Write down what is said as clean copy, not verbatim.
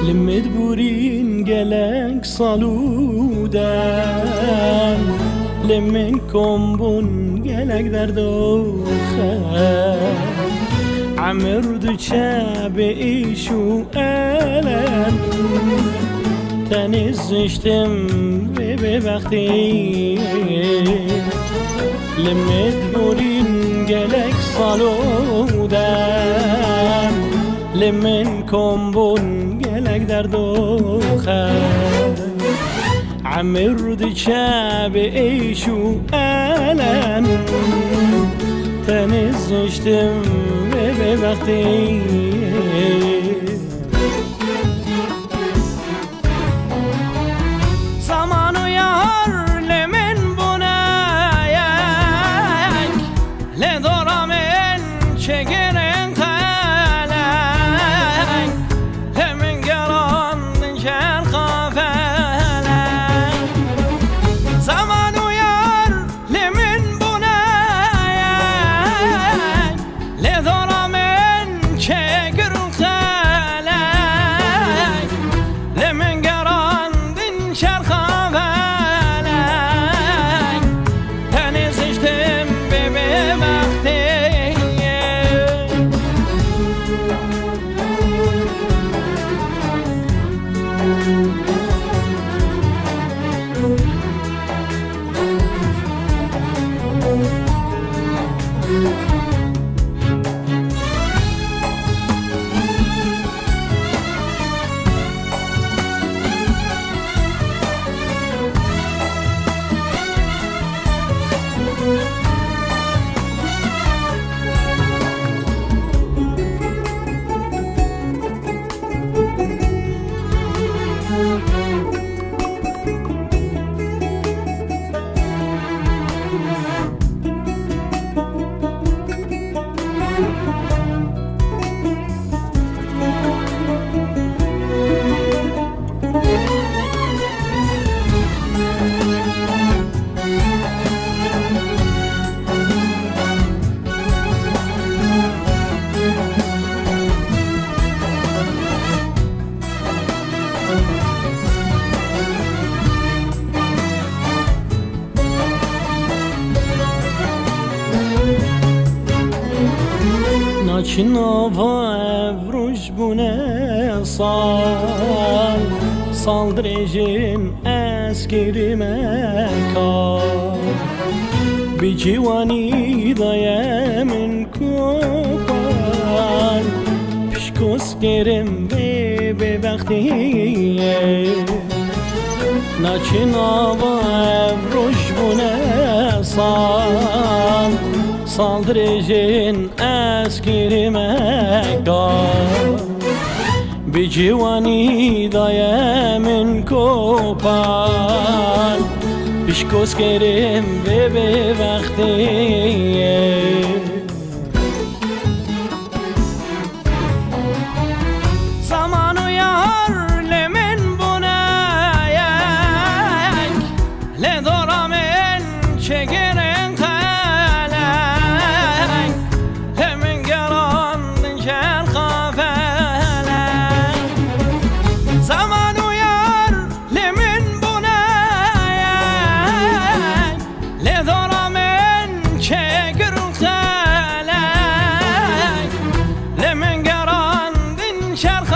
لمدبورين gelek saluden لمنكم بون gelek دردوخه عمر دچه به ایشو الم تنزشتم به وقتی لمدبورين gelek saluden لمنكم بون gelek دردوخه عمر دچه به ایشو الم تنزشتم به وقتی زمان و یار لمن بونایک لدارمن چگرن خلک لمن گران دنشن خافلک زمان و یار لمن بونایک لدارمن چگرن خلک لمن گران دنشن خافلک تنزشتم به وقتی Naçinova evruş bune sal drejin eskerime kal bir civani dayemin kopar pişkos gerim be vaktiye Naçinova evruş bune sal drejin eskerime kal bir civani dayemin kopar pişkos gerim be vaktiye zaman u yar lemen bunayek le doramen çegeren kalek lemen geran dinşen kafelek چرخ